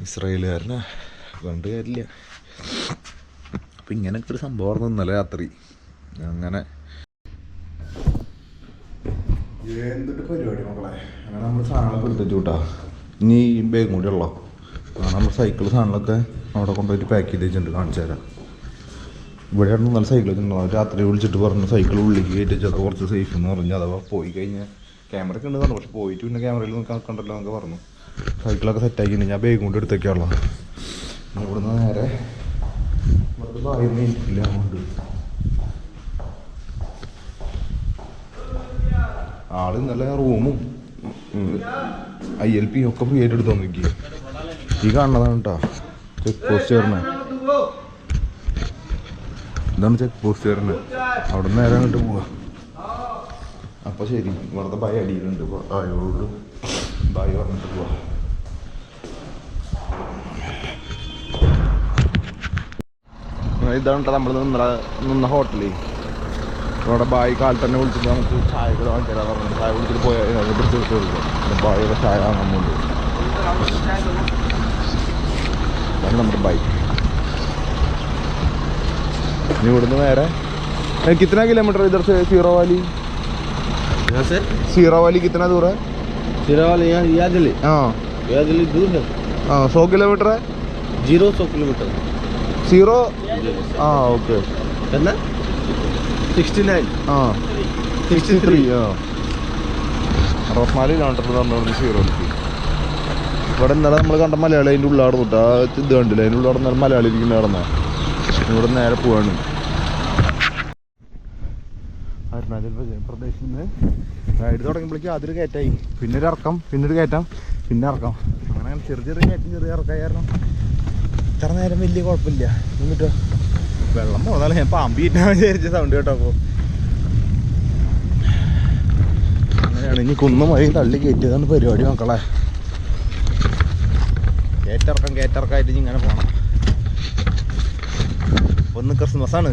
ഇസ്രായേലുകാരനെ കണ്ട് കാര്യമില്ല. അപ്പം ഇങ്ങനെയൊക്കെ ഒരു സംഭവമായിരുന്നു ഇന്നലെ രാത്രി. അങ്ങനെ എന്തൊരു പരിപാടി മക്കളെ. അങ്ങനെ നമ്മൾ സാധനങ്ങളൊക്കെ എടുത്തു കൂട്ടാ. ഇനി ഈ ബാഗും കൂടി ഉള്ളോ. അങ്ങനെ നമ്മൾ സൈക്കിൾ സാധനങ്ങളൊക്കെ അവിടെ കൊണ്ടുപോയിട്ട് പാക്ക് ചെയ്ത് വെച്ചിട്ടുണ്ട്. കാണിച്ചു തരാം. ഇവിടെയാണ് നല്ല സൈക്കിൾ വെച്ചിട്ടുണ്ടാവും. രാത്രി വിളിച്ചിട്ട് പറഞ്ഞു സൈക്കിൾ ഉള്ളിലേക്ക് കയറ്റി വെച്ചാൽ കുറച്ച് സേഫ് എന്ന് പറഞ്ഞു. അഥവാ പോയി കഴിഞ്ഞാൽ ക്യാമറ ഒക്കെ ഉണ്ട് പറഞ്ഞു. പക്ഷെ പോയിട്ട് പിന്നെ ക്യാമറയിൽ കണ്ടല്ലോ എന്നൊക്കെ പറഞ്ഞു. സൈക്കിളൊക്കെ സെറ്റാക്കിയിട്ട് ഞാൻ ബാഗും കൊണ്ട് എടുത്തേക്കാണല്ലോ. ഇവിടുന്ന് നേരെ ഇവിടുത്തെ പറയുന്ന എനിക്കില്ല. അതുകൊണ്ട് ആള് ഇന്നലെ റൂമും ILP ഒക്കെ ഫ്രീ ആയിട്ട് എടുത്തു നോക്കി. ഈ കാണുന്നതാണ് കേട്ടോ ചെക്ക് പോസ്റ്റ് കയറണേ. ഇതാണ് ചെക്ക് പോസ്റ്റ് കയറണേ. അവിടെ നിന്ന് നേരെ അങ്ങോട്ട് പോവാ. അപ്പോൾ ശരി, ഇവിടുത്തെ ബായ് അടിയിലുണ്ട്. ബായോട് ബായ് പറഞ്ഞിട്ട് പോവാ. ഇതാണ് നമ്മൾ നിന്ന ഹോട്ടലിൽ. ഇവിടെ ബായ് കാലത്ത് തന്നെ വിളിച്ചിട്ട് നമുക്ക് ചായകൾ വാങ്ങിച്ചാൽ പറഞ്ഞു. ചായ കുടിച്ചിട്ട് പോയാൽ പിടിച്ച് വിട്ട് കൊടുക്കും. ബായൊക്കെ ചായ വാങ്ങാൻ പോകുന്നുണ്ട്. അതാണ് നമ്മുടെ ബായ്. ഇനി ഇവിടുന്ന് നേരെ कितना किलोमीटर इधर से सीरा वाली? यहाँ से सीरा वाली कितना दूर है? सीरा वाली यहाँ यादली. हाँ यादली दूर है. हाँ 100 किलोमीटर है. 100 किलोमीटर. 0 हाँ ओके. कितना 69. हाँ 63. हाँ 64 കിലോമീറ്റർ പറഞ്ഞോണ്ട് സീറോയിലേക്ക്. ഇവിടെ ഇന്നലെ നമ്മൾ കണ്ട മലയാളി അതിൻ്റെ ഉള്ളാടെ തൊട്ട് ആ ഇത് കണ്ടില്ല. അതിൻ്റെ ഉള്ളാടെ നല്ല മലയാളി ഇരിക്കുന്ന നടന്ന. ഇവിടെ നേരെ പോവാണ്. അരുണാചൽ പ്രദേശിൽ നിന്ന് റൈഡ് തുടങ്ങുമ്പോഴേക്കും അതൊരു കയറ്റായി. പിന്നെ ഒരു ഇറക്കം, പിന്നെ ഒരു കയറ്റം, പിന്നെ ഇറക്കം. അങ്ങനെ ചെറിയ ചെറിയ കയറ്റം, ചെറിയ ഇറക്കായി. കാരണം ഇത്ര നേരം വലിയ കുഴപ്പമില്ല. എന്നിട്ടോ വെള്ളം പോകുന്നല്ല. ഞാൻ പാമ്പ് കിട്ടാൻ വിചാരിച്ച സൗണ്ട് കേട്ടോ. അപ്പോൾ അങ്ങനെയാണ്. ഇനി കുന്നും വഴി തള്ളി കയറ്റിയതാണ് പരിപാടി മക്കളെ. കയറ്റിറക്കായിട്ട് ഇങ്ങനെ പോകണം. ഒന്ന് ക്രിസ്മസാണ്.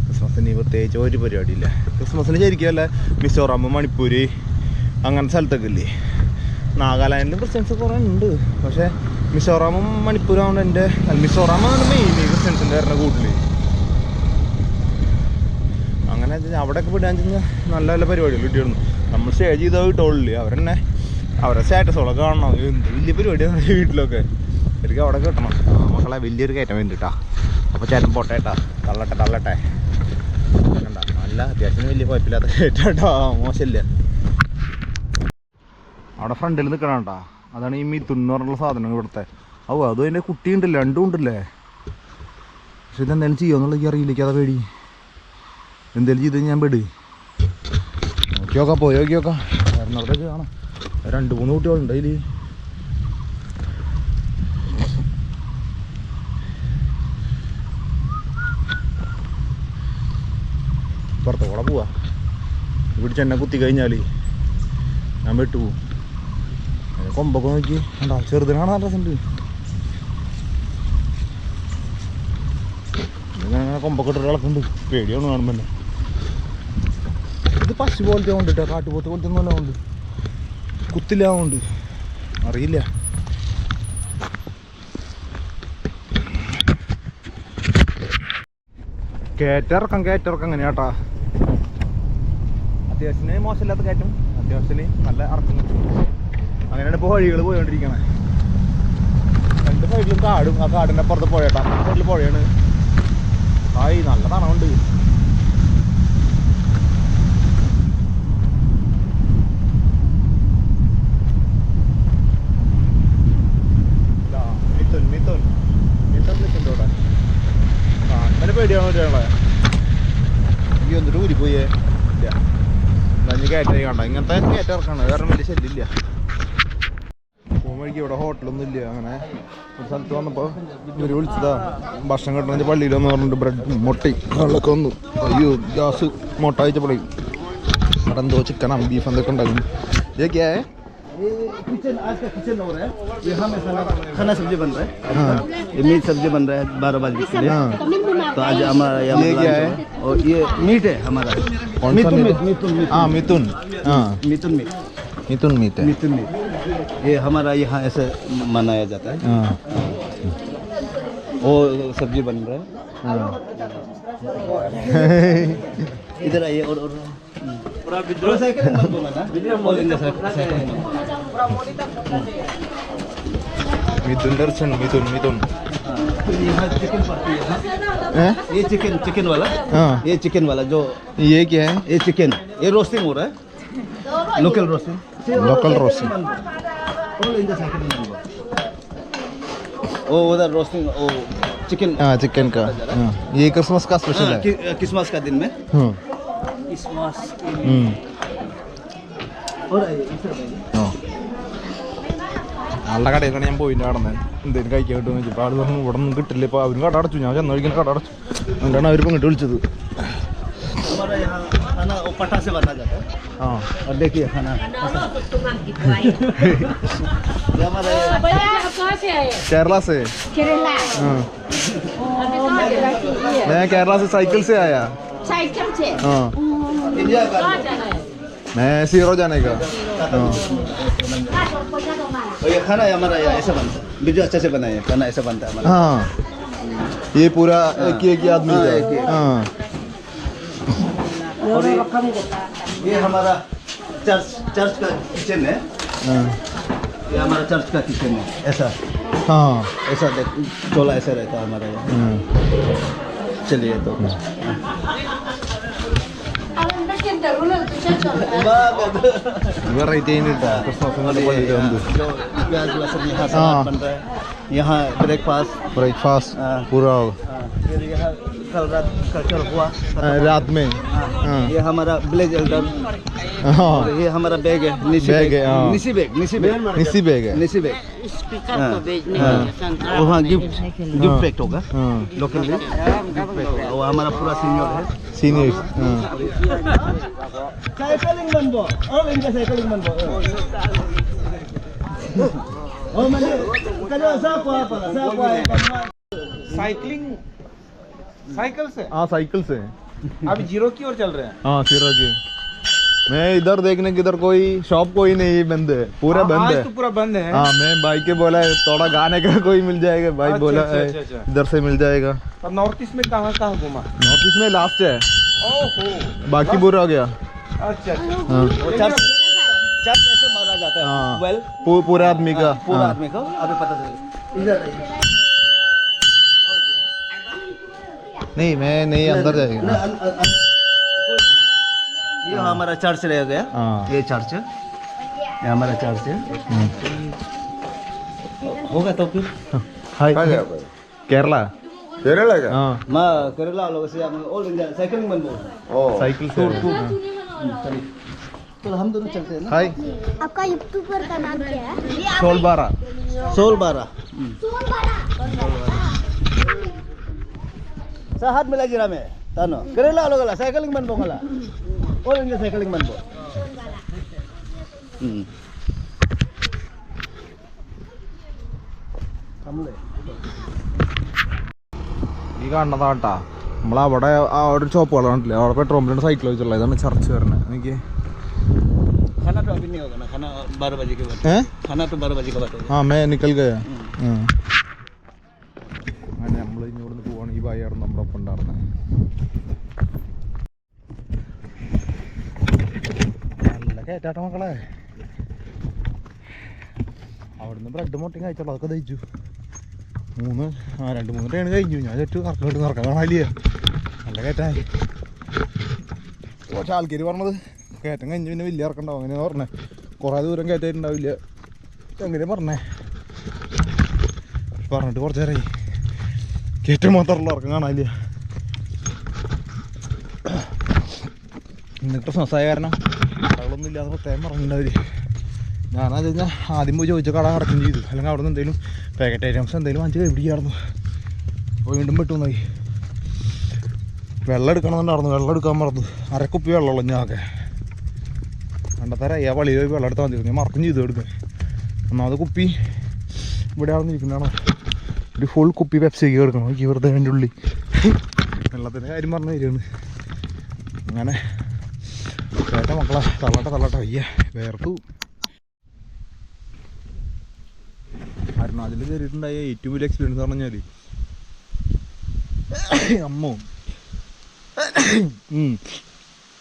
ക്രിസ്മസിന് പ്രത്യേകിച്ച് ഒരു പരിപാടിയില്ല. ക്രിസ്മസിന് ശരിക്കും അല്ല മിസോറാം, മണിപ്പൂർ അങ്ങനത്തെ സ്ഥലത്തൊക്കെ ഇല്ലേ. നാഗാലാൻഡിലും ക്രിസ്ത്യൻസ് കുറേ ഉണ്ട്. പക്ഷേ മിസോറാമും മണിപ്പൂരും ആവുകൊണ്ട് മിസോറാമാണ് മെയിൻ ക്രിസ്ത്യൻസിൻ്റെ വരുന്ന കൂടുതൽ. അങ്ങനെ അവിടെയൊക്കെ വിടാൻ ചെന്ന് നല്ല നല്ല പരിപാടികൾ കിട്ടിയിരുന്നു. നമ്മൾ സ്റ്റേ ചെയ്താൽ കിട്ടുള്ളൂ. അവരെന്നെ അവരുടെ സ്റ്റാറ്റസോളൊക്കെ കാണണം. എന്ത് വലിയ പരിപാടിയാണ് വീട്ടിലൊക്കെ. ശരിക്കും അവിടെ കിട്ടണം മക്കളെ. വലിയൊരു കയറ്റം വേണ്ടിട്ടാ. അപ്പോൾ ചേട്ടൻ പോട്ടെ കേട്ടാ. തള്ളട്ടെ കണ്ട നല്ല അത്യാവശ്യം വലിയ കുഴപ്പമില്ലാത്ത കയറ്റാട്ടോ. മോശമില്ല. അവിടെ ഫ്രണ്ടിൽ നിൽക്കണം കേട്ടോ. അതാണ് ഈ മിഥുൻ എന്ന് പറഞ്ഞുള്ള സാധനം ഇവിടുത്തെ. അതും അതിൻ്റെ കുട്ടിയുണ്ടല്ലേ, രണ്ടും ഉണ്ടല്ലേ. പക്ഷെ ഇതെന്തായാലും ചെയ്യുമെന്നുള്ള എനിക്ക് അറിയില്ല. അതാ പേടി. എന്തെങ്കിലും ചെയ്ത് ഞാൻ പെട്. നോക്കിയോക്കാം, പോയി നോക്കിയോക്കാം. കാരണം അവിടെയൊക്കെ കാണാം 2-3 കുട്ടികളുണ്ട് അതിൽ. പുറത്ത് കൂടെ പോവാ. ഇവിടെ ചെന്നെ കുത്തി കഴിഞ്ഞാൽ ഞാൻ വിട്ടു പോവും. കൊമ്പൊക്കെ നോക്കി കണ്ടാ. ചെറുതിനാണ് നല്ല രസമുണ്ട്. ഇങ്ങനെ കൊമ്പൊക്കെ ഇട്ടിട്ട് ഇളക്കുന്നുണ്ട്. പേടിയാണ് കാണുമ്പോൾ തന്നെ. ഇത് പശു പോലത്തെ കൊണ്ടിട്ടാ. കാട്ടുപോത്ത് പോലത്തെ ഒന്നും അല്ല. കൊണ്ട് കുത്തില്ലാവുണ്ട്. അറിയില്ല. കയറ്റിറക്കം എങ്ങനെയാട്ടാ. അത്യാവശ്യത്തിന് മോശമില്ലാത്ത കയറ്റം, അത്യാവശ്യത്തിന് നല്ല ഇറക്കം കിട്ടും. അങ്ങനെയാണ് ഇപ്പോൾ വഴികൾ പോയിക്കൊണ്ടിരിക്കണേ. 2 സൈഡിലും കാടും. ആ കാടിൻ്റെ അപ്പുറത്ത് പുഴയട്ടാ. സൈഡിൽ പുഴയാണ്. ആയി നല്ല തണവുണ്ട്. അങ്ങനെ പേടിയാണോ ഒരാളെ. ഈ ഒന്നിട്ട് ഊരിപ്പോയേ ഇല്ല. നഞ്ഞ് കയറ്റായി കണ്ട. ഇങ്ങനത്തെ കയറ്റിറക്കാണ്. കാരണം വലിയ ശല്യമില്ല. പോകുമ്പോഴേക്കും ഇവിടെ ഹോട്ടലൊന്നും ഇല്ല. അങ്ങനെ ഒരു സ്ഥലത്ത് വന്നപ്പോൾ ഇവർ വിളിച്ചതാ ഭക്ഷണം കിട്ടണമെങ്കിൽ പള്ളിയിലൊന്ന് പറഞ്ഞിട്ട് ബ്രെഡ് മുട്ടയും വെള്ളമൊക്കെ വന്നു. അയ്യോ ഗ്യാസ് മുട്ട അയച്ചപ്പോഴേ അവിടെ എന്തോ ചിക്കനാണ് ബീഫ് എന്തൊക്കെ ഉണ്ടാക്കുന്നു. ഇതൊക്കെയാ किचन आज का किचन हो रहा है. यहाँ में खाना सब्जी बन रहा है. ये मीट सब्जी बन रहा है 12 बजे के लिए. तो आज हमारा ये क्या है? और ये मीट है हमारा. कौन सा मीट? मिथुन. हाँ मिथुन. हाँ मिथुन मीट. मिथुन मीट है. मिथुन मीट. ये हमारा यहाँ ऐसे मनाया जाता है। हाँ वो सब्जी बन रहा है। इधर आइए और थोड़ा साइकिल मत बोला ना, और इंडिया साइकिल मिथुन दर्शन मिथुन यहाँ चिकन पड़ती है। हैं? ये चिकन वाला, हाँ ये चिकन वाला जो ये क्या है? ये चिकन, ये रोस्टिंग हो रहा है, लोकल रोस्टिंग। वो उधर रोस्टिंग, वो चिकन। हाँ चिकन का। हाँ ये क्रिसमस का स्पेशल है। क्रिसमस का दिन में। हाँ और इधर നല്ല കടയിലാണ് ഞാൻ പോയിന്റ് നടന്നത്. എന്തെങ്കിലും കഴിക്കാൻ കിട്ടുമെന്ന് വെച്ചപ്പോൾ ആൾ പറഞ്ഞു ഇവിടെ ഒന്നും കിട്ടില്ല. ഇപ്പോൾ അവരും കട അടച്ചു. ഞാൻ ചെന്ന കഴിക്കുന്ന കട അടച്ചു. അതുകൊണ്ടാണ് അവരിപ്പോൾ ഇങ്ങോട്ട് വിളിച്ചത്. हमारा यहाँ खाना वो पटा से बना जाता है। हाँ और देखिए खाना ये हमारा केरला से। केरला। हाँ मैं केरला से साइकिल से आया। साइकिल से। हाँ इंडिया का मैं सीरो जाने का। हाँ और ये खाना हमारा यहाँ ऐसा बनता है, बिजू अच्छा से बनाया खाना ऐसा बनता है हमारा। हाँ ये पूरा एक ही आदमी हाँ, का। एक ही। हाँ और ये हमारा चर्च का किचन है। हाँ ये हमारा चर्च का किचन है, ऐसा हाँ ऐसा देख चोला ऐसा रहता है हमारा यहाँ। हाँ चलिए तो വെറൈറ്റി ആയിട്ട് प्याज लहसुन यहाँ हाँ। सलाद बन रहा है, यहाँ ब्रेकफास्ट। ब्रेकफास्ट हाँ। पूरा फिर यहाँ कल रात कल्चर हुआ। रात में। हाँ ये हमारा विलेज एल्डर। हाँ और ये हमारा बैग है, निसी बैग है, हाँ। निसी बैग निसी बैग है। निसी बैग। स्पीकर को भेजने हाँ। के लिए वहाँ गिफ्ट पैक्ट होगा, हाँ लोकल गिफ्ट पैक्ट होगा। वो हमारा पूरा सीनियर है। सीनियर्स। हाँ साइकिलिंग बनबो और इनका साइकिलिंग बनबो ओ मैंने कलो सापा साइकिलिंग साइकिल से हाँ साइकिल से। अभी जीरो की ओर चल रहे हैं। हाँ सीरो की। मैं इधर देखने की इधर कोई शॉप कोई नहीं बंद है, पूरा बंद आज है। तो पूरा बंद है। हाँ मैं भाई के बोला थोड़ा गाने का कोई मिल जाएगा, भाई अच्छा, बोला अच्छा, अच्छा, अच्छा। इधर से मिल जाएगा। और नॉर्थ ईस्ट में कहाँ कहाँ घूमा? नॉर्थ ईस्ट में लास्ट है, ओहो बाकी पूरा हो गया। अच्छा अच्छा। हाँ वो चर्च ऐसे मारा जाता है। हाँ। वेल पूरा आदमी का। पूरा हाँ। आदमी को अभी पता चलेगा। इधर आइए। नहीं मैं नहीं अंदर ना, जाएगा। ये हमारा चर्च रह गया। हाँ। ये चर्च है, ये हमारा चर्च है। होगा तो फिर हाय केरला। केरला का? हाँ माँ केरला लोग से ऑल इंडिया साइकिलिंग बन बोल। साइकिल से। तो हम दोनों चलते हैं ना। हाय आपका यूट्यूबर का नाम क्या है? सोलबारा। सोलबारा sa hat mila jira me tano kerela lo gala cycling man bo gala all india cycling man bo kamle ഈ കാണുന്നതാട്ടാ നമ്മളവിടെ ആ ഒരു ഷോപ്പുകൾ കണ്ടില്ലേ, അവിടെ പെട്രോൾ പമ്പിലാണ് സൈക്കിൾ വെച്ചുള്ളത്. ഇതാണ് ചർച്ച് വരണേ. എനിക്ക് खाना तो अभी नहीं होगा ना, खाना 12 बजे के बाद। खाना तो 12 बजे के बाद होगा। हाँ मैं निकल गया। അങ്ങനെ നമ്മൾ ഇനി ഇവിടുന്ന് പോവാണ്. ഈ ഭായിയാണ് നമ്മുടെ ഒപ്പം ഉണ്ടായിരുന്നത്. നല്ല കയറ്റാട്ട മക്കളെ. അവിടുന്ന് ബ്രെഡ് മുട്ടയും കഴിച്ചോളൂ, അതൊക്കെ ദഹിച്ചു. 2-3 ട്രെയിൻ കഴിഞ്ഞു. ഞാൻ ചുറ്റും കറക്കം കാണാനില്ല. നല്ല കയറ്റായി. കുറച്ച് ആൾക്കാർ പറഞ്ഞത് കയറ്റം കഴിഞ്ഞ് പിന്നെ വലിയ ഇറക്കണ്ടാവും, അങ്ങനെ പറഞ്ഞേ. കുറേ ദൂരം കയറ്റായിട്ടുണ്ടാവില്ല എങ്ങനെ പറഞ്ഞിട്ട് കുറച്ച് നേരമായി. കയറ്റം മാത്രമുള്ള ഇറക്കം കാണാനില്ല. ഇന്ന് ക്രിസ്മസ് ആയ കാരണം കടകളൊന്നും ഇല്ലാതെ പ്രത്യേകം പറഞ്ഞിട്ടുണ്ടാവില്ല. ഞാനത് കഴിഞ്ഞാൽ ആദ്യം പോയി ചോദിച്ച കട അടക്കം ചെയ്തു, അല്ലെങ്കിൽ അവിടെ നിന്ന് എന്തെങ്കിലും പാക്കറ്റ് ഐറ്റംസ് എന്തെങ്കിലും വാങ്ങിച്ച് കൈപിടിക്കായിരുന്നു. വീണ്ടും പെട്ടുന്നായി. വെള്ളം എടുക്കണമെന്നുണ്ടായിരുന്നു, വെള്ളം എടുക്കാൻ മറന്നു. അരക്കുപ്പി വെള്ളമുള്ളൂ ഞാനൊക്കെ. കണ്ടത്തരായി ആ പള്ളിയിൽ പോയി വെള്ളം എടുത്താൽ മതി. ഞാൻ മറക്കും ചെയ്തു എടുക്കാൻ. ഒന്നാമത് കുപ്പി ഇവിടെ ആണെന്നിരിക്കുന്നതാണ്. ഒരു ഫുൾ കുപ്പി പെപ്സിക്ക് എടുക്കണം. എനിക്ക് വെറുതെ അതിൻ്റെ ഉള്ളിൽ വെള്ളത്തിൻ്റെ കാര്യം പറഞ്ഞു തരികയാണ്. അങ്ങനെ കേട്ട മക്കളെ തള്ളട്ടെ വയ്യ വേർത്തു. അരുണാചലിൽ കയറിയിട്ടുണ്ടായ ഏറ്റവും വലിയ എക്സ്പീരിയൻസ് പറഞ്ഞു കഴിഞ്ഞാൽ അമ്മോ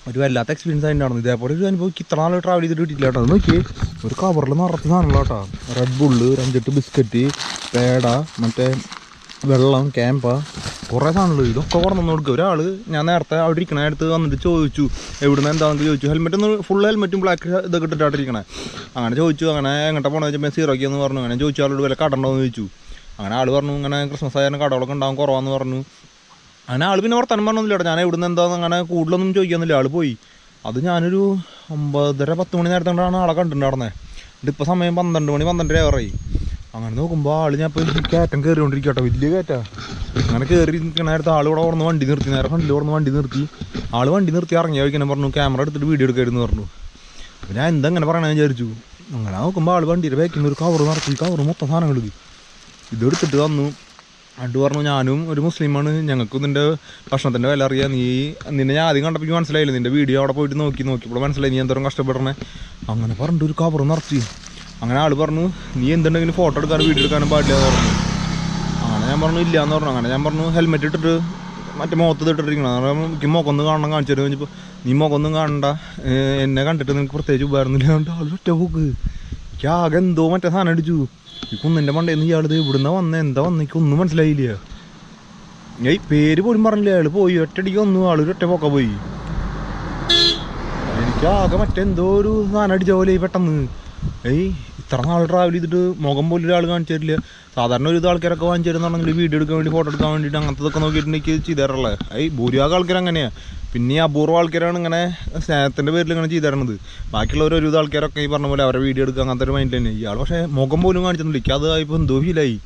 ഒരു വല്ലാത്ത എക്സ്പീരിയൻസ് ആയിട്ട് നടന്നു. ഇതേപോലെ ഒരു അനുഭവം ഇത്ര നാൾ ട്രാവൽ ചെയ്തിട്ട് കിട്ടിയില്ല കേട്ടോ. അത് നോക്കി ഒരു കവറിൽ നിറച്ച് സാധനങ്ങളാ കേട്ടോ. റെഡ് ബുള്ള്, ഒരു 5-8 ബിസ്ക്കറ്റ്, പേട, മറ്റേ വെള്ളം, ക്യാമ്പ, കുറേ സാധനങ്ങൾ. ഇതൊക്കെ കൊണ്ടുവന്ന് കൊടുക്കുക. ഒരാൾ ഞാൻ നേരത്തെ അവിടെ ഇരിക്കണ അടുത്ത് വന്നിട്ട് ചോദിച്ചു എവിടുന്ന് എന്താണെന്ന് ചോദിച്ചു. ഹെൽമെറ്റ് ഒന്ന് ഫുൾ ഹെൽമെറ്റും ബ്ലാക്ക് ഇതൊക്കെ ഇട്ടിട്ടായിട്ടിരിക്കണേ. അങ്ങനെ ചോദിച്ചു. അങ്ങനെ എങ്ങോട്ടാ പോകണമെന്ന് വെച്ചാൽ സീറോക്കിയെന്ന് പറഞ്ഞു. അങ്ങനെ ചോദിച്ചു ആളോട് വില കട ഉണ്ടോ എന്ന് ചോദിച്ചു. അങ്ങനെ ആൾ പറഞ്ഞു ഇങ്ങനെ ക്രിസ്മസ് ആയാലും കടകളൊക്കെ ഉണ്ടാകും കുറവാന്ന് പറഞ്ഞു. അങ്ങനെ ആൾ പിന്നെ വർത്തമാനം പറഞ്ഞൊന്നുമില്ല കേട്ടോ. ഞാൻ എവിടുന്ന് എന്താണെന്ന് അങ്ങനെ കൂടുതലൊന്നും ചോദിക്കാന്നില്ല. ആൾ പോയി. അത് ഞാനൊരു 9:30-10 മണി നേരത്തോണ്ടാണ് ആളെ കണ്ടിട്ടുണ്ടായിരുന്നത്. ഇതിപ്പോൾ സമയം 12 മണി 12:30 ആയി. അങ്ങനെ നോക്കുമ്പോൾ ആൾ ഞാൻ ഇപ്പോൾ കയറ്റം കയറിക്കൊണ്ടിരിക്കുക കേട്ടോ. വലിയ കയറ്റാ. അങ്ങനെ കയറി നിൽക്കണ നേരത്തെ ആൾ ഇവിടെ ഓർന്ന് വണ്ടി നിർത്തി. നേരെ ഫ്രണ്ടിൽ ഓർന്ന് വണ്ടി നിർത്തി. ആൾ വണ്ടി നിർത്തി ഇറങ്ങിയ വയ്ക്കാൻ പറഞ്ഞു ക്യാമറ എടുത്തിട്ട് വീഡിയോ എടുക്കായിരുന്നു പറഞ്ഞു. അപ്പോൾ ഞാൻ എന്തെങ്ങനെ പറയണമെന്ന് വിചാരിച്ചു. അങ്ങനെ നോക്കുമ്പോൾ ആൾ വണ്ടിയുടെ ബാക്കിൽ ഒരു കവർ നടത്തി. കവർ മൊത്തം സാധനങ്ങൾ ഇതെടുത്തിട്ട് തന്നു. അണ്ട് പറഞ്ഞു ഞാനും ഒരു മുസ്ലിമാണ്, ഞങ്ങൾക്ക് നിൻ്റെ ഭക്ഷണത്തിൻ്റെ വില അറിയാം. നിന്നെ ഞാൻ ആദ്യം കണ്ടപ്പോൾ മനസ്സിലായില്ല. നിൻ്റെ വീഡിയോ അവിടെ പോയിട്ട് നോക്കിയപ്പോൾ മനസ്സിലായി നീ എന്തോരം കഷ്ടപ്പെടണേ. അങ്ങനെ പറഞ്ഞിട്ട് ഒരു കവർ നിറച്ച്. അങ്ങനെ ആൾ പറഞ്ഞു നീ എന്തുണ്ടെങ്കിലും ഫോട്ടോ എടുക്കാനും വീഡിയോ എടുക്കാനും പാടില്ല എന്ന് പറഞ്ഞു. അങ്ങനെ ഞാൻ പറഞ്ഞു ഇല്ല എന്ന് പറഞ്ഞു. അങ്ങനെ ഞാൻ പറഞ്ഞു ഹെൽമെറ്റ് ഇട്ടിട്ട് മറ്റേ മുഖത്ത് ഇട്ടിട്ടിരിക്കണം. എനിക്ക് മുഖമൊന്നും കാണണം കാണിച്ചു തരുമെന്ന് വെച്ചപ്പോൾ നീ മുഖമൊന്നും കാണണ്ട, എന്നെ കണ്ടിട്ട് നിനക്ക് പ്രത്യേകിച്ച് ഉപകാരമൊന്നുമില്ല. ആൾ ഒറ്റ പോക്ക്. എനിക്ക് ആകെ എന്തോ മറ്റേ സാധനം അടിച്ചു. ഈ കുന്നിൻ്റെ മണ്ടേന്ന് ഇയാളത് ഇവിടുന്ന് വന്നേ എന്താ വന്നേക്ക് ഒന്നും മനസ്സിലായില്ല. ഈ പേര് പോലും പറഞ്ഞില്ല. അയാൾ പോയി ഒറ്റയടിക്ക് വന്നു. ആളൊരു ഒറ്റ പോക്ക പോയി. എനിക്ക് ആകെ മറ്റെന്തോ ഒരു സാധനം അടിച്ച പോലെ പെട്ടെന്ന്. ഇത്ര നാൾ ട്രാവൽ ചെയ്തിട്ട് മുഖം പോലും ഒരാൾ കാണിച്ചു തരില്ല. സാധാരണ ഒരു ഇത് ആൾക്കാരൊക്കെ വാങ്ങിച്ചു തരുന്നുണ്ടെങ്കിൽ വീഡിയോ എടുക്കാൻ വേണ്ടി ഫോട്ടോ എടുക്കാൻ വേണ്ടിയിട്ട് അങ്ങനത്തെ നോക്കിയിട്ടുണ്ടെങ്കിൽ ചെയ്തു തരാറുള്ളത്. ഭൂരിഭാഗം ആൾക്കാർ അങ്ങനെയാണ്. പിന്നെ അപൂർവ ആൾക്കാരാണ് ഇങ്ങനെ സ്നേഹത്തിൻ്റെ പേരിൽ ഇങ്ങനെ ചെയ്തു തരണത്. ബാക്കിയുള്ളവർ ഒരു ആൾക്കാരൊക്കെ ഈ പറഞ്ഞ പോലെ അവരെ വീഡിയോ എടുക്കുക അങ്ങനത്തെ ഒരു മൈൻഡിൽ തന്നെ. ഇയാൾ പക്ഷേ മുഖം പോലും കാണിച്ചൊന്നുമില്ല. എനിക്ക് അത് ഇപ്പോൾ എന്തോ ഫീലായി.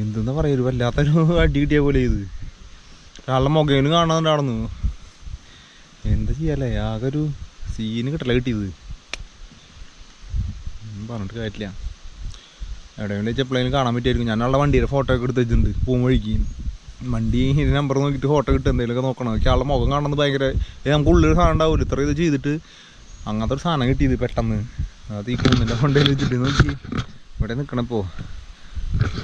എന്തെന്നാ പറയുക, ഒരു വല്ലാത്തൊരു അടി കിട്ടിയ പോലെ ഇത്. ഒരാളുടെ മുഖേന് കാണാനുണ്ടായിരുന്നു. എന്താ ചെയ്യാല്ലേ, ആകെ ഒരു സീന് കിട്ടല കിട്ടിയത്. പറഞ്ഞിട്ട് കാര്യമില്ല. എവിടെയെങ്കിലും വെച്ചപ്പോഴേലും കാണാൻ പറ്റുമായിരിക്കും. ഞാനുള്ള വണ്ടിയുടെ ഫോട്ടോ ഒക്കെ എടുത്ത് വെച്ചിട്ടുണ്ട്. പോകും വഴിക്ക് വണ്ടി നമ്പർ നോക്കിയിട്ട് ഫോട്ടോ കിട്ടും എന്തെങ്കിലുമൊക്കെ നോക്കണം. എനിക്ക് ആളുടെ മുഖം കാണുന്നത് ഭയങ്കര നമുക്ക് ഉള്ളിൽ സാധനം ഉണ്ടാവില്ല. ഇത്ര ഇത് ചെയ്തിട്ട് അങ്ങനത്തെ ഒരു സാധനം കിട്ടിയത് പെട്ടെന്ന്. അത് ഈ കുന്നിൻ്റെ കൊണ്ടയിൽ വെച്ചിട്ട് നോക്കി ഇവിടെ നിൽക്കണപ്പോൾ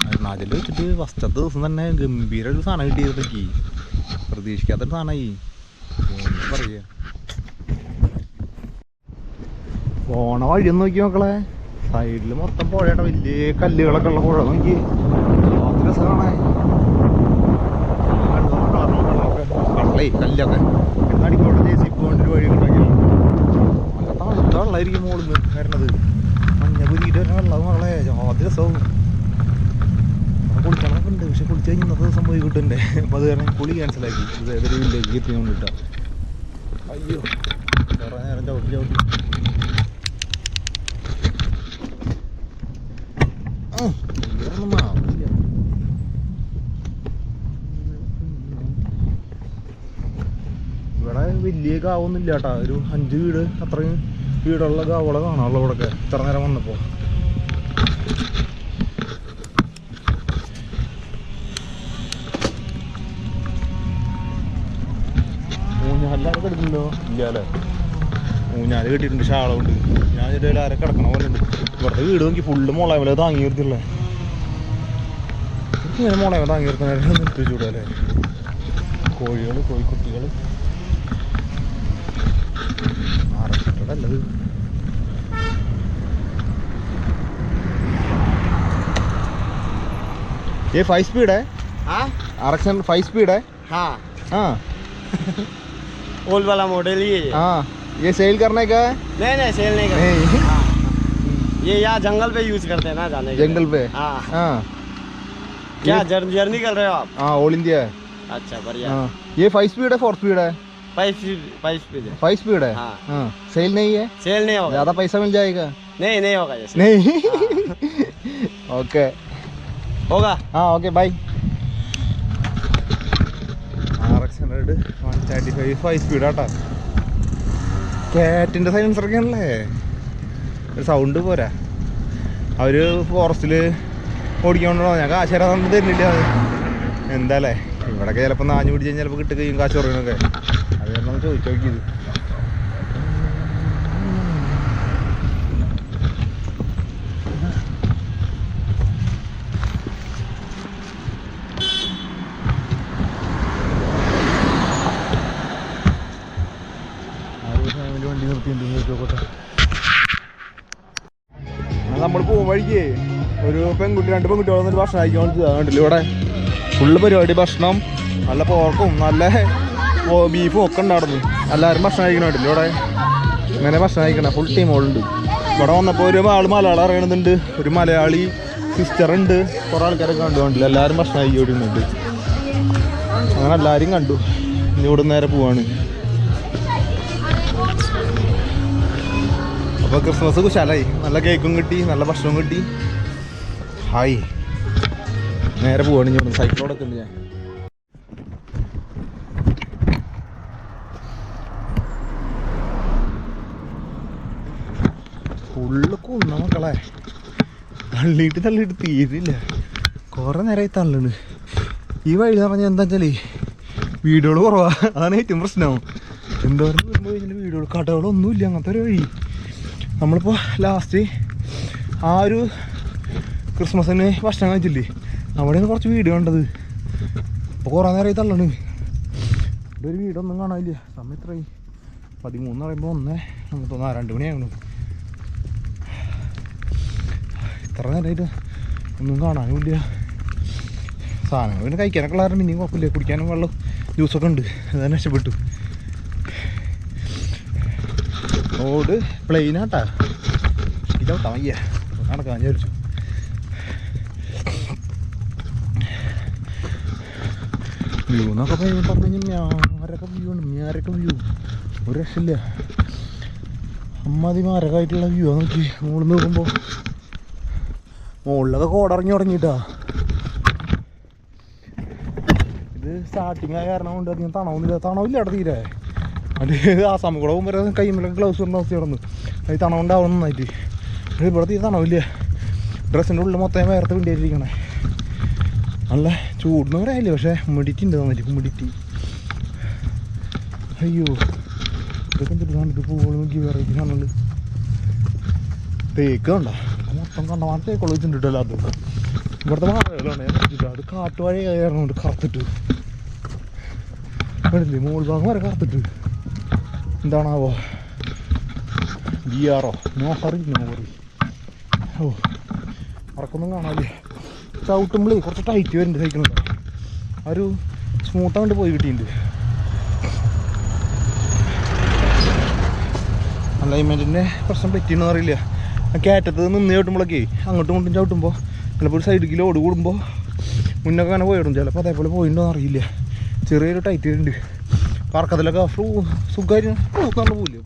അരുണാചലിൽ വെച്ചിട്ട് ഫസ്റ്റത്തെ ദിവസം തന്നെ ഗംഭീര ഒരു സാധനം കിട്ടിയതൊക്കെ പ്രതീക്ഷിക്കാത്തൊരു സാധനമായി. പറയുക പോണ വഴിയൊന്നും നോക്കി മക്കളെ. സൈഡിൽ മൊത്തം പുഴയുടെ വലിയ കല്ലുകളൊക്കെ ഉള്ള പുഴ നോക്കി. അത് രസമാണ്. കള്ളേ കല്ലൊക്കെ അടിക്കോട്ടെ JCB കൊണ്ടൊരു വഴി ഉണ്ടാക്കിയല്ലോ. നല്ല തണുത്ത വെള്ളമായിരിക്കും മുകളിൽ നിന്ന് വരണത്. മഞ്ഞ കുരിയിട്ട് വരുന്ന വെള്ളം മകളെ അത് രസവും. കുളിക്കണമൊക്കെ ഉണ്ട്. പക്ഷെ കുളിച്ച് കഴിഞ്ഞ് ഇന്നത്തെ ദിവസം പോയി കിട്ടുന്നുണ്ട്. അപ്പം അത് കാരണം കുളി ക്യാൻസലാക്കി. ഇത് ഏതൊരു വില്ലേജ് എത്തി കൊണ്ടിട്ടാ. അയ്യോ കുറേ നേരം ചവിട്ടി ഇവിടെ വലിയ ഗാവൊന്നുമില്ല കേട്ടാ. ഒരു 5 വീട് അത്രയും വീടുള്ള ഗാവുകളെ കാണാനുള്ളൂ ഇവിടെയൊക്കെ ഇത്ര നേരം വന്നപ്പോൾ. ഊഞ്ഞാലിലാരെ കിടക്കുന്നുണ്ടോ? ഇല്ലാല്ലേ. ഊഞ്ഞാല് കെട്ടിയിട്ടുണ്ട്, ഷാളമുണ്ട്. ഞാൻ ഇതിൽ ആരെ കിടക്കണ പോലെ ഉണ്ട്. ഇവിടുത്തെ വീട് നോക്കി ഫുള്ള് മുളയമല താങ്ങി നിർത്തിയുള്ളേ. ഇങ്ങനെ മുളയമല താങ്ങി നിർത്തുന്ന നിർത്തിച്ചൂടെ അല്ലേ. കോഴികൾ, കോഴിക്കുട്ടികൾ അരച്ചിട്ടല്ലത്. ये 5 स्पीड है? हाँ आरक्षण 5 स्पीड है? हाँ हाँ ओल्ड वाला मॉडल ही है। हाँ ये सेल करने का है? नहीं सेल नहीं करते। नहीं हाँ। ये यहाँ जंगल पे यूज करते हैं ना जाने के जंगल पे। हाँ हाँ क्या जर्नी कर रहे हो आप? हाँ ऑल इंडिया है। अच्छा बढ़िया। हाँ ये 5 स्पीड है 4 स्पीड है? 5 स्पीड है। 5 स्पीड है। हाँ। हाँ सेल नहीं है? सेल नहीं होगा। ज़्यादा पैसा मिल जाएगा? नहीं होगा जैसे। नहीं ओके होगा। हाँ ओके बाय. RX 100 135 5 സ്പീഡ് ആട്ടാ. കാറ്റിൻ്റെ സൈലൻസറൊക്കെ ആണല്ലേ. ഒരു സൗണ്ട് പോരാ. അവർ ഫോറസ്റ്റിൽ ഓടിക്കൊണ്ടോ ഞാൻ കാശ് തരാൻ തരുന്നില്ല. എന്താല്ലേ ഇവിടെയൊക്കെ ചിലപ്പോൾ നാഞ്ഞു പിടിച്ച് കഴിഞ്ഞാൽ ചിലപ്പോൾ കിട്ടുകയും കാശ് കുറയുന്നൊക്കെ. അത് കാരണം ചോദിച്ചു നോക്കിയത്. നമ്മൾ പോകും വഴിക്ക് ഒരു പെൺകുട്ടി 2 പെൺകുട്ടികൾ വന്നിട്ട് ഭക്ഷണം കഴിക്കാൻ കണ്ടില്ല ഇവിടെ ഫുള്ള് പരിപാടി. ഭക്ഷണം നല്ല പോർക്കും നല്ല ബീഫും ഒക്കെ ഉണ്ടായിരുന്നു. എല്ലാവരും ഭക്ഷണം കഴിക്കണുണ്ടല്ലോ ഇവിടെ. ഇങ്ങനെ ഭക്ഷണം കഴിക്കണം ഫുൾ ടീമുകളുണ്ട്. ഇവിടെ വന്നപ്പോൾ ഒരു ആൾ മലയാളം അറിയണമെന്നുണ്ട്, ഒരു മലയാളി സിസ്റ്റർ ഉണ്ട്, കുറേ ആൾക്കാരൊക്കെ കണ്ടില്ല. എല്ലാവരും ഭക്ഷണം കഴിക്കുന്നുണ്ട്. അങ്ങനെ എല്ലാവരും കണ്ടു. ഇനി ഇവിടെ നേരെ പോവാണ്. അപ്പോൾ ക്രിസ്മസ് കുശാലായി. നല്ല കേക്കും കിട്ടി, നല്ല ഭക്ഷണവും കിട്ടി. ഹായ്, നേരെ പോവാണ്. ഇനി ഇവിടെ സൈക്കിളോടൊക്കെ ഉണ്ട്. ഞാൻ ഫുള്ള് കുന്ന മക്കളെ, തള്ളിയിട്ട് തീരില്ല. കുറേ നേരമായി തള്ളണ്. ഈ വഴി എന്ന് പറഞ്ഞാൽ എന്താ വെച്ചാൽ വീടുകൾ കുറവാ, അതാണ് ഏറ്റവും പ്രശ്നമാവും. എന്തോരം വരുമ്പോൾ കഴിഞ്ഞാൽ വീടുകൾ കടകളൊന്നുമില്ല, അങ്ങനത്തെ ഒരു വഴി. നമ്മളിപ്പോൾ ലാസ്റ്റ് ആ ഒരു ക്രിസ്മസിന് ഭക്ഷണം കഴിച്ചില്ലേ, അവിടെയാണ് കുറച്ച് വീട് കണ്ടത്. ഇപ്പോൾ കുറേ നേരമായി തള്ളണ്. ഇവിടെ ഒരു വീടൊന്നും കാണാനില്ല. സമയം എത്രയായി? 13 പറയുമ്പോൾ 2 മണിയാകണം. ഇത്ര നേരമായിട്ട് ഒന്നും കാണാനുമില്ല. സാധനങ്ങൾ പിന്നെ കഴിക്കാനൊക്കെ ഉള്ളവരും പിന്നെയും കുഴപ്പമില്ല. കുടിക്കാനും വെള്ളം ജ്യൂസൊക്കെ ഉണ്ട്. അതാണ് രക്ഷപ്പെട്ടു. റോഡ് പ്ലെയിനാട്ടാ. ഇതോട്ടാ വയ്യ നടക്കാൻ വിചാരിച്ചു. വ്യൂ എന്നൊക്കെ പറഞ്ഞു കഴിഞ്ഞാൽ ഞാരൊക്കെ വ്യൂ ഒരു രക്ഷയില്ല. അമ്മാതി മാരകമായിട്ടുള്ള വ്യൂ ആണ്. നോക്കി മുകളിൽ നോക്കുമ്പോൾ മുകളിലൊക്കെ കോടിറങ്ങി തുടങ്ങിയിട്ടാ. ഇത് സ്റ്റാർട്ടിങ് ആയ കാരണം കൊണ്ട് അധികം തണവില്ല അവിടെ തീരെ. അത് ആ സമയം കൂടെ പോകുമ്പോൾ കൈമിലൊക്കെ ഗ്ലൗസ് ഇടുന്ന അവസ്ഥ കിടന്നു. അത് തണവുണ്ടാവും നന്നായിട്ട്. ഇവിടെ തീരെ തണവില്ല. ഡ്രസ്സിൻ്റെ ഉള്ളിൽ മൊത്തം വേർത്ത് വേണ്ടിയിരിക്കണേ. നല്ല ചൂടിന് പറയാനില്ല, പക്ഷേ ഹ്യൂമിഡിറ്റി ഉണ്ട് നന്നായിട്ട്. ഹ്യൂമിഡിറ്റി അയ്യോ, ഇതൊക്കെ എന്തിട്ട് കണ്ടിട്ട് പൂവുകൾ നോക്കി വെറൈറ്റി കാണുന്നുണ്ട്. തേക്ക് കണ്ട മൊത്തം കണ്ടമാനം തേക്കുള്ള വെച്ചിട്ടുണ്ടല്ലോ. അത് ഇവിടുത്തെ വാഴകളാണ് ഞാൻ വെച്ചിട്ട്. അത് കാട്ടുവാഴ കയറുന്നുണ്ട് കറുത്തിട്ട്. കണ്ടില്ലേ മോൾ ഭാഗം വരെ കറുത്തിട്ട്. എന്താണാവോ? GR no hurry. ഓ ഉറക്കൊന്നും കാണാല്ലേ. ചവിട്ടുമ്പോഴേ കുറച്ച് ടൈറ്റ് വരുന്നുണ്ട് സൈക്കിളുണ്ട്. ആ ഒരു സ്മൂത്തായിട്ട് പോയി കിട്ടിയിട്ടുണ്ട്. അലൈൻമെൻറ്റിൻ്റെ പ്രശ്നം പറ്റിയെന്ന് അറിയില്ല. കയറ്റത്ത് നിന്ന് ചവിട്ടുമ്പോഴൊക്കെ അങ്ങോട്ടും ഇങ്ങോട്ടും ചവിട്ടുമ്പോൾ ചിലപ്പോൾ ഒരു സൈഡിലേക്ക് ലോഡ് കൂടുമ്പോൾ മുന്നൊക്കെ അങ്ങനെ പോയിടും. ചിലപ്പോൾ അതേപോലെ പോയിട്ടുണ്ടോ അറിയില്ല. ചെറിയൊരു ടൈറ്റ് വരുന്നുണ്ട്. കറക്കത്തിലൊക്കെ സുഖമായിട്ട് നല്ല പോയില്ല.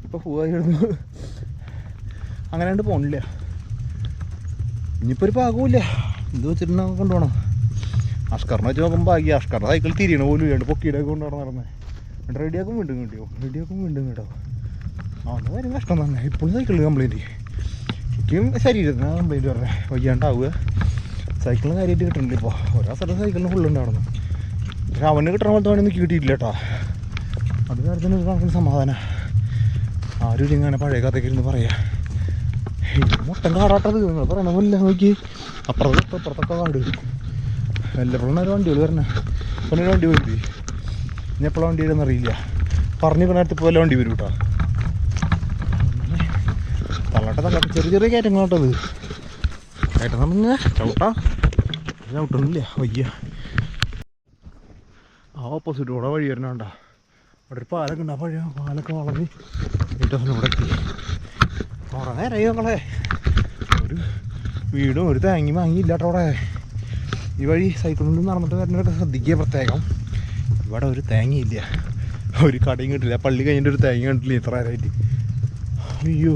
ഇപ്പോൾ പോകായിരുന്നു അങ്ങനെ കണ്ട് പോകണില്ല. ഇനിയിപ്പോൾ ഒരു പാകമില്ല. ഇത് വെച്ചിട്ടുണ്ടെങ്കിൽ കൊണ്ടുപോകണം. അഷ്കറിനെ വെച്ച് നോക്കുമ്പോൾ ഭാഗ്യം. അഷ്കറിൻ്റെ സൈക്കിൾ തിരിയണ പോലും ഇല്ലാണ്ട് പൊക്കിയിടൊക്കെ കൊണ്ടുപോകണം നടന്നത്. എന്നിട്ട് റെഡിയാക്കും വീണ്ടും കേട്ടോ. അന്ന് വരും കഷ്ടം തന്നെ. ഇപ്പോഴും സൈക്കിളിൽ കംപ്ലൈൻറ്റ്. ശരിക്കും ശരീരത്തിന് കംപ്ലൈൻറ്റ് പറഞ്ഞത് വയ്യാണ്ടാവുക. സൈക്കിളിന് കാര്യമായിട്ട് കിട്ടുന്നുണ്ട്. ഇപ്പോൾ ഓരോ സ്ഥലത്ത് സൈക്കിളിന് ഫുള്ളുണ്ടായിരുന്നു. പക്ഷെ അവന് കിട്ടണ പോലത്തെ പണിയൊന്നും കിട്ടിയിട്ടില്ല കേട്ടോ. അത് കാര്യത്തിന് ഒരു കണക്കിന് സമാധാനം. ആരും ഇങ്ങനെ പഴയ കഥയൊക്കെ ഇരുന്ന് പറയാം. മൊത്തം കാടാട്ടത് നിങ്ങൾ പറയണ പോലെ നോക്കി. അപ്പുറത്തൊക്കെ കാട്. വല്ലപ്പോഴും ഒരു വണ്ടികൾ വരണേ. പിന്നെ ഒരു വണ്ടി വരും. ഇനി എപ്പോഴും വണ്ടി വരുമെന്ന് അറിയില്ല. പറഞ്ഞു നേരത്തെ ഇപ്പോൾ വല്ല വണ്ടി വരും കേട്ടോ. തള്ളട്ടെ ചെറിയ കയറ്റങ്ങളോട്ടത്. കയറ്റം പറഞ്ഞ ചവിട്ടണില്ല വയ്യ. ആ ഓപ്പോസിറ്റ് കൂടെ വഴി വരണണ്ട. അവിടെ ഒരു പാലൊക്കെ ഉണ്ട്. ആ പഴയ പാലൊക്കെ വളഞ്ഞ് ഏറ്റവും ഇവിടെ എത്തി. കുറേ നേരമായി ഞങ്ങളെ. ഒരു വീടും ഒരു തേങ്ങി വാങ്ങിയില്ല കേട്ടോ അവിടെ. ഈ വഴി സൈക്കിളിൽ നടന്നിട്ട് വരുന്നവരൊക്കെ ശ്രദ്ധിക്കുക പ്രത്യേകം. ഇവിടെ ഒരു തേങ്ങയില്ല, ഒരു കടയും കിട്ടില്ല. പള്ളി കഴിഞ്ഞിട്ട് ഒരു തേങ്ങ കണ്ടില്ല ഇത്ര നേരമായിട്ട്. അയ്യോ,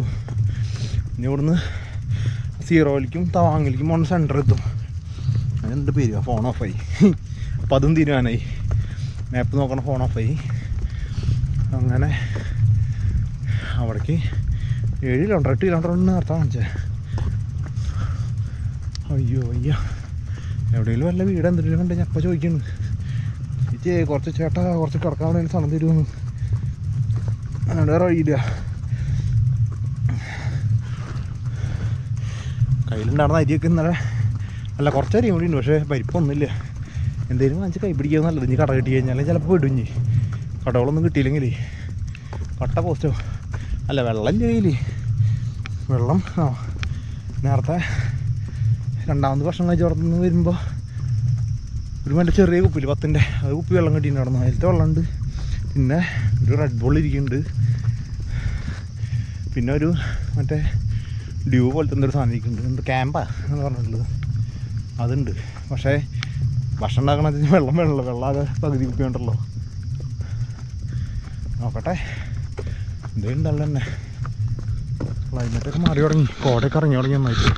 ഇനി ഇവിടുന്ന് സീറോയിലേക്കും തവാങ്ങിലേക്കും പോകണ സെൻറ്റർ എത്തും. അതിനെന്ത് പേര് ഫോൺ ഓഫായി. അപ്പം അതും തീരുമാനമായി. മാപ്പ് നോക്കണം, ഫോൺ ഓഫായി. അങ്ങനെ അവിടേക്ക് 7 കിലോമീറ്റർ 8 കിലോമീറ്റർ നേരത്തെ കാണിച്ചേ. അയ്യോ അയ്യ, എവിടെയെങ്കിലും വല്ല വീട് എന്തെങ്കിലും കണ്ട് ഞാൻ അപ്പം ചോദിക്കുന്നു. കുറച്ച് ചേട്ടാ കുറച്ച് കിടക്കാൻ വേണമെങ്കിൽ സ്ഥലം തരുമെന്ന്. അവിടെ അറിയില്ല. കയ്യിലുണ്ടായിരുന്ന അരിയൊക്കെ ഇന്നലെ അല്ല കുറച്ച് അരിയും കൂടി ഉണ്ട്. പക്ഷേ പരിപ്പൊന്നുമില്ല. എന്തെങ്കിലും വാങ്ങിച്ച് കൈ പിടിക്കുക നല്ലത്. ഇനി കട കിട്ടി കഴിഞ്ഞാൽ ചിലപ്പോൾ വിടും. ഇനി കടകളൊന്നും കിട്ടിയില്ലെങ്കിൽ കട്ട പോസ്റ്റോ അല്ല വെള്ളം ഇല്ല കയ്യിൽ. വെള്ളം നേരത്തെ രണ്ടാമത് ഭക്ഷണം കഴിച്ച് അവിടെ നിന്ന് വരുമ്പോൾ ഒരു മറ്റേ ചെറിയ കുപ്പിയിൽ 10-ൻ്റെ അത് കുപ്പി വെള്ളം കിട്ടിയിട്ടുണ്ടായിരുന്നു. അതിലത്തെ വെള്ളമുണ്ട്. പിന്നെ ഒരു റെഡ് ബോൾ ഇരിക്കുന്നുണ്ട്. പിന്നെ ഒരു മറ്റേ ഡ്യൂ പോലത്തെ എന്തൊരു സാധനം ഇരിക്കുന്നുണ്ട്. എന്ത് ക്യാമ്പാ എന്ന് പറഞ്ഞിട്ടുള്ളത് അതുണ്ട്. പക്ഷേ ഭക്ഷണം ഉണ്ടാക്കണമെന്ന് വെച്ചാൽ വെള്ളമാകെ പകുതി കുപ്പി ഉണ്ടല്ലോ. നോക്കട്ടെ എന്തേണ്ടല്ലോ തന്നെ. ക്ലൈമറ്റൊക്കെ മാറി തുടങ്ങി. കോടയൊക്കെ ഇറങ്ങി തുടങ്ങി. നന്നായിട്ട്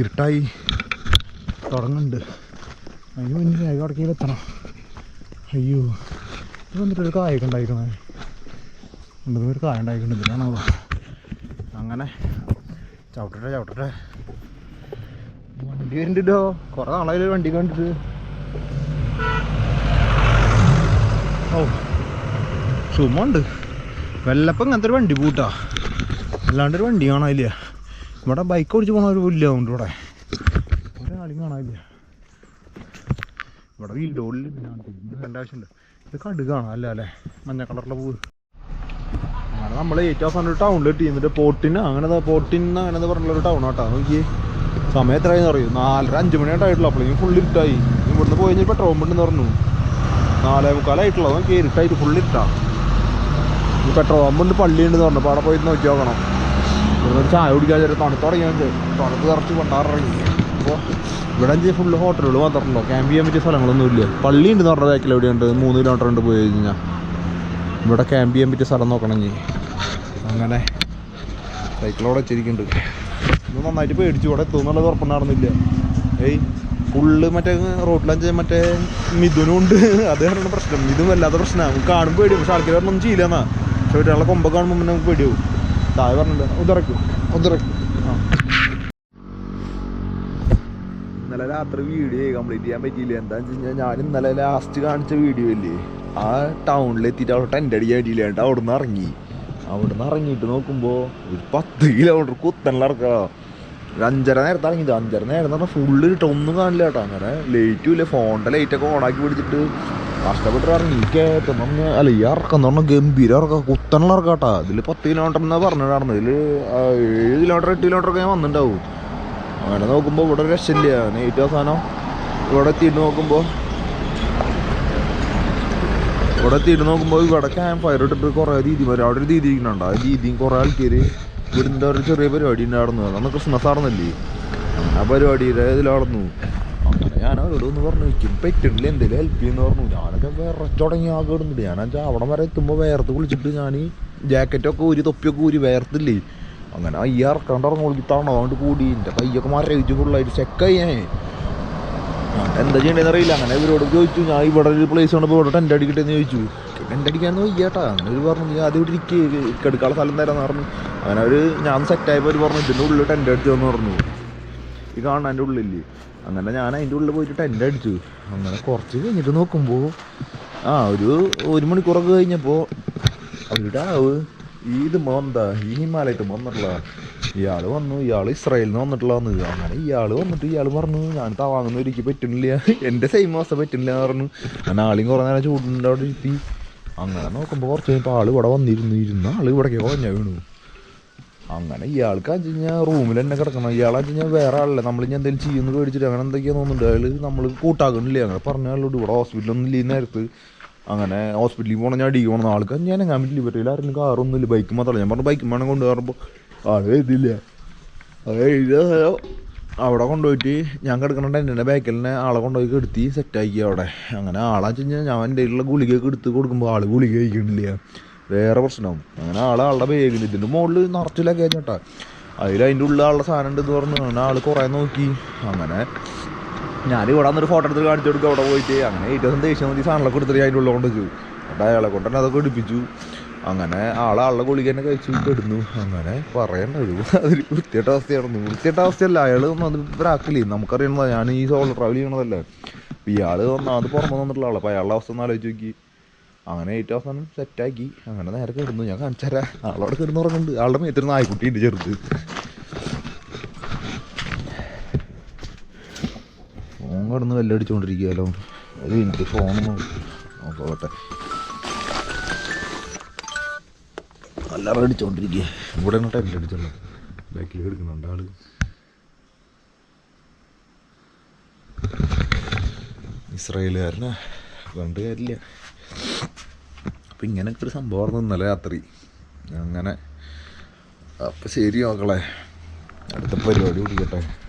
ഇരുട്ടായി തുടങ്ങുന്നുണ്ട്. അതിന് മുന്നേ വേഗം അടക്കയിലെത്തണം. അയ്യോ ഇത് വന്നിട്ടൊരു കായൊക്കെ ഉണ്ടായിരിക്കണേ. ഒരു കായ ഉണ്ടായിട്ടുണ്ട്. ഇതിലാണോ അങ്ങനെ ചവിട്ടട്ടെ വണ്ടി കണ്ടിട്ടോ. കുറേ നാളായാലും വണ്ടി കണ്ടിട്ട്. ഓ സുമുണ്ട്. വെല്ലപ്പം ഇങ്ങനത്തെ ഒരു വണ്ടി പൂട്ടാ. അല്ലാണ്ടൊരു വണ്ടി കാണാനില്ല. ഇവിടെ ബൈക്ക് ഓടിച്ച് പോകണവരില്ല. അതുകൊണ്ട് ഇവിടെ ഒരാളും കാണാനില്ല. ഇവിടെ വീടോളിൽ എൻ്റെ ആവശ്യമുണ്ട്. ഇത് കടുകാണോ അല്ലേ മഞ്ഞ കളറിലെ പൂവ്. അങ്ങനെ നമ്മൾ ഏറ്റവും അവസാനം ടൗണിലെത്തി. എന്നിട്ട് പോട്ടിന് അങ്ങനെ പറഞ്ഞുള്ളൊരു ടൗൺ ആട്ടോ. നോക്കി സമയം എത്രയാണെന്ന് അറിയും. 4:30-5 മണിയായിട്ടായിട്ടുള്ളൂ. അപ്പോഴേക്കും ഫുൾ ഇരുട്ടായി. ഇവിടുന്ന് പോയി കഴിഞ്ഞാൽ പെട്രോൾ പമ്പുണ്ടെന്ന് പറഞ്ഞു. 4:45 നോക്കി ഇരുട്ടായിട്ട് ഫുൾ ഇരുട്ടാ. ഈ പെട്രോൾ പമ്പുണ്ട് പള്ളിയുണ്ടെന്ന് പറഞ്ഞു. അപ്പോൾ അവിടെ പോയി നോക്കി നോക്കണം. ഇവിടുന്ന് ചായ കുടിക്കാൻ ചേരും. തണുത്ത് തുടങ്ങിയത് തണുത്ത് കുറച്ച് കൊണ്ടാറിറങ്ങി. അപ്പോൾ ഇവിടെ ഫുള്ള് ഹോട്ടലുകൾ മാത്രമല്ലോ. ക്യാമ്പ് ചെയ്യാൻ പറ്റിയ സ്ഥലങ്ങളൊന്നും ഇല്ല. പള്ളി ഉണ്ടെന്ന് പറഞ്ഞ ബാക്കിൽ എവിടെയുണ്ട് 3 കിലോമീറ്റർ ഉണ്ട് പോയി കഴിഞ്ഞാൽ. ഇവിടെ ക്യാമ്പ് ചെയ്യാൻ പറ്റിയ സ്ഥലം നോക്കണമെങ്കിൽ അങ്ങനെ സൈക്കിളോടെ വെച്ചിരിക്കുന്നുണ്ട്. ഇത് നന്നായിട്ട് പേടിച്ചു. ഇവിടെ എത്തുമെന്നുള്ളത് ഉറപ്പുണ്ടായിരുന്നില്ല. ഫുള്ള് മറ്റേ റോഡിലഞ്ച് മറ്റേ മിഥുനുണ്ട്. അത് കാരണം പ്രശ്നം. ഇതും വല്ലാത്ത പ്രശ്നമാണ്. നമുക്ക് കാണുമ്പോൾ പേടിയും. പക്ഷെ ആൾക്കാർ ഒന്നും ചെയ്യില്ലെന്നാ. പക്ഷെ ഒരാളെ കൊമ്പ കാണുമ്പോൾ നമുക്ക് പേടിയാവും. താഴെ പറഞ്ഞിട്ടുണ്ട് ഉതിറക്കും. ആ ഇന്നലെ രാത്രി വീഡിയോ കംപ്ലീറ്റ് ചെയ്യാൻ പറ്റിയില്ല. എന്താണെന്ന് വെച്ച് കഴിഞ്ഞാൽ ഞാൻ ഇന്നലെ ലാസ്റ്റ് കാണിച്ച വീഡിയോ ഇല്ലേ, ആ ടൗണിലെത്തിയിട്ട് അവിടെ ടെൻ്റ് അടിക്കാൻ പറ്റിയില്ലാണ്ട് അവിടെ നിന്ന് ഇറങ്ങിയിട്ട് നോക്കുമ്പോൾ ഒരു 10 കിലോമീറ്റർ കുത്തനുള്ള ഇറക്കാം. ഒരു 5:30 നേരത്തെ ഇറങ്ങിയത്. 5:30 നേരം എന്ന് പറഞ്ഞാൽ ഫുള്ള് ഒന്നും കാണില്ല കേട്ടോ. അങ്ങനെ ലൈറ്റും ഇല്ല. ഫോണിൻ്റെ ലൈറ്റൊക്കെ ഓണാക്കി പിടിച്ചിട്ട് കഷ്ടപ്പെട്ട് ഇറങ്ങി. കയറ്റം അല്ല ഈ ഇറക്കം എന്ന് പറഞ്ഞാൽ ഗംഭീരം ഇറക്കാം. കുത്തനുള്ള ഇറക്കാം കേട്ടോ. ഇതിൽ 10 കിലോമീറ്റർ എന്നാണ് പറഞ്ഞിട്ടായിരുന്നു. ഇതിൽ 7 കിലോമീറ്റർ 8 കിലോമീറ്റർ ഒക്കെ ഞാൻ വന്നിട്ടുണ്ടാവും. അങ്ങനെ നോക്കുമ്പോൾ ഇവിടെ ഒരു രക്ഷയില്ല. ഏറ്റവും അവസാനം ഇവിടെ എത്തിയിട്ട് നോക്കുമ്പോൾ ഇവിടെ ക്യാമ്പ് ഫയർ ഇട്ടിട്ട് കുറേ ദീദിമാർ അവിടെ ഒരു ദീദി ഇരിക്കുന്നുണ്ട്. ആ ദീദിയും കുറേ ആൾക്കാർ ഇവിടുത്തെ ഒരു ചെറിയ പരിപാടി ഉണ്ടായിരുന്നു. അന്ന് ക്രിസ്മസ് ആയിരുന്നല്ലേ. ആ പരിപാടിയുടെ ഇതിലായിരുന്നു. അങ്ങനെ ഞാൻ അവരോട് ഒന്ന് പറഞ്ഞു വയ്ക്കും പറ്റുന്നില്ല എന്തെങ്കിലും ഹെൽപ്പ് ചെയ്യുമെന്ന് പറഞ്ഞു. ഞാനൊക്കെ വിറച്ചുടങ്ങി ആകെ ഇടുന്നുണ്ട്. ഞാൻ അവിടെ വരെ എത്തുമ്പോൾ വേർത്ത് കുളിച്ചിട്ട് ഞാൻ ജാക്കറ്റൊക്കെ ഊരി തൊപ്പിയൊക്കെ ഊരി വേർത്തില്ലേ. അങ്ങനെ ഇറക്കാണ്ട് ഇറങ്ങി തണോണ്ട് കൂടി എൻ്റെ കൈയൊക്കെ മരവിച്ച് ഫുള്ളായിട്ട് ചെക്കായി. ഞാൻ എന്താ ചെയ്യേണ്ടതെന്ന് അറിയില്ല. അങ്ങനെ ഇവരോട് ചോദിച്ചു. ഞാൻ ഇവിടെ ഒരു പ്ലേസ് കണ്ടപ്പോൾ ഇവിടെ ടെൻ്റ് അടിക്കട്ടെന്ന് ചോദിച്ചു. ടെൻ്റ് അടിക്കാമെന്ന് വയ്യാട്ടാ. അങ്ങനെ ഒരു പറഞ്ഞു നീ ആദ്യം ഇവിടെ എടുക്കാനുള്ള സ്ഥലം തരാമെന്ന് പറഞ്ഞു. അങ്ങനെ അവർ ഞാൻ സെറ്റായപ്പോൾ അവർ പറഞ്ഞു ഇതിൻ്റെ ഉള്ളിൽ ടെൻ്റ് അടിച്ചതെന്ന് പറഞ്ഞു. ഈ കാണാൻ എൻ്റെ ഉള്ളില്ലേ. അങ്ങനെ ഞാൻ അതിൻ്റെ ഉള്ളിൽ പോയിട്ട് ടെൻ്റ് അടിച്ചു. അങ്ങനെ കുറച്ച് കഴിഞ്ഞിട്ട് നോക്കുമ്പോൾ ഒരു 1 മണിക്കൂറൊക്കെ കഴിഞ്ഞപ്പോൾ അവരുടെ ഇത് എന്താ ഈ ഹിമാലയത്തിൽ വന്നിട്ടുള്ള ഇയാൾ വന്നു. ഇയാൾ ഇസ്രായേലിൽ നിന്ന് വന്നിട്ടുള്ളതെന്ന്. അങ്ങനെ ഇയാൾ വന്നിട്ട് ഇയാൾ പറഞ്ഞു ഞാൻ തവാങ്ങുന്ന ഒരിക്കൽ പറ്റുന്നില്ല, എൻ്റെ സെയിം അവസ്ഥ പറ്റുന്നില്ല എന്ന് പറഞ്ഞു. അങ്ങനെ ആളെയും കുറേ നേരം ചൂടുണ്ട് അവിടെ ഇരുത്തി. അങ്ങനെ നോക്കുമ്പോൾ കുറച്ച് കഴിഞ്ഞപ്പോൾ ആൾ ഇവിടെ ഇരുന്ന ആൾ ഇവിടേക്ക് കുറഞ്ഞ വീണു. അങ്ങനെ ഇയാൾക്ക് വെച്ച് കഴിഞ്ഞാൽ റൂമിൽ തന്നെ കിടക്കണം. ഇയാളെ വെച്ച് കഴിഞ്ഞാൽ വേറെ ആളല്ലേ നമ്മളിനി എന്തെങ്കിലും ചെയ്യുമെന്ന് പേടിച്ചിട്ട് അങ്ങനെ എന്തൊക്കെയാ തോന്നുന്നുണ്ട്. അയാൾ നമ്മൾ കൂട്ടാക്കണില്ല. അങ്ങനെ പറഞ്ഞ ആളോട് ഇവിടെ ഹോസ്പിറ്റലൊന്നും ഇല്ല ഈ നേരത്ത്. അങ്ങനെ ഹോസ്പിറ്റലിൽ പോകണം ഞാൻ അടിക്ക് പോകണം. ആൾക്ക് ഞാൻ എങ്ങാൻ പറ്റില്ല. പറ്റില്ല ആരെങ്കിലും കാറൊന്നും ഇല്ല, ബൈക്ക് മാത്രമല്ല. ഞാൻ പറഞ്ഞു ബൈക്ക് വേണം കൊണ്ടുപോകുമ്പോൾ ആൾ എഴുതില്ല. അത് എഴുതിയ അവിടെ കൊണ്ടുപോയിട്ട് ഞാൻ കിടക്കണ എൻ്റെ ബാക്കിലിനെ ആളെ കൊണ്ടുപോയി കെടുത്തി സെറ്റാക്കി അവിടെ. അങ്ങനെ ആളെ വെച്ച് കഴിഞ്ഞാൽ ഞാൻ എൻ്റെ കയ്യിലുള്ള ഗുളികയൊക്കെ എടുത്ത് കൊടുക്കുമ്പോൾ ആൾ ഗുളിക കഴിക്കണില്ല. വേറെ പ്രശ്നമാവും. അങ്ങനെ ആളുടെ ബാഗിൽ ഇതിൻ്റെ മുകളിൽ നിറച്ചിലൊക്കെ ചേട്ടാ. അതിൻ്റെ ഉള്ളിൽ ആളുടെ സാധനം ഉണ്ടെന്ന് പറഞ്ഞു. അങ്ങനെ ആൾ കുറേ നോക്കി. അങ്ങനെ ഞാനിവിടെ വന്നൊരു ഫോട്ടോ എടുത്ത് കാണിച്ചു കൊടുക്കും അവിടെ പോയിട്ട്. അങ്ങനെ ഏറ്റവും ദേഷ്യം നോക്കി സാധനങ്ങളൊക്കെ എടുത്തിട്ട് അതിൻ്റെ ഉള്ളിൽ കൊണ്ട് വെച്ചു. എന്നിട്ട് അയാളെ കൊണ്ട് തന്നെ അതൊക്കെ എടുപ്പിച്ചു. അങ്ങനെ ആളുടെ ഗുളിക തന്നെ കഴിച്ചു കിടന്നു. അങ്ങനെ പറയണ്ട അതൊരു വൃത്തിയായിട്ട അവസ്ഥയായിരുന്നു. വൃത്തിയായിട്ട അവസ്ഥയല്ല, അയാൾ അത് ഒരാക്കില്ലേ. നമുക്കറിയണതാ ഞാൻ ഈ സോളോ ട്രാവൽ ചെയ്യണതല്ലേ. അപ്പോൾ ഇയാൾ അത് പുറമെ വന്നിട്ടുള്ള ആളാണ്. അപ്പോൾ അയാളുടെ അവസ്ഥ ഒന്ന് ആലോചിച്ച് നോക്കി. അങ്ങനെ ഏറ്റവും അവസാനം സെറ്റാക്കി. അങ്ങനെ നേരെ കിടന്നു. ഞാൻ കാണിച്ചു തരാം. ആളവിടെ കിടന്ന് ഉറങ്ങുന്നുണ്ട്. ആളുടെ മേത്തൊരു നായ്ക്കുട്ടിയുണ്ട് ചെറുത്. ഫോൺ കിടന്ന് വെല്ലടിച്ചുകൊണ്ടിരിക്കുകയല്ലോ. അത് എനിക്ക് ഫോണൊന്നും നോക്കട്ടെ. എല്ലാവരും അടിച്ചുകൊണ്ടിരിക്കുക. ഇവിടെ ടെൻ്റ് അടിച്ചുള്ളത്. ബാക്കിൽ എടുക്കുന്നുണ്ട് ആള്. ഇസ്രായേലുകാരനാ കണ്ട് കാര്യമില്ല. അപ്പം ഇങ്ങനെയൊക്കെ ഒരു സംഭവം ഇന്നലെ രാത്രി അങ്ങനെ. അപ്പം ശരി മക്കളെ, അടുത്ത പരിപാടി പിടിക്കട്ടെ.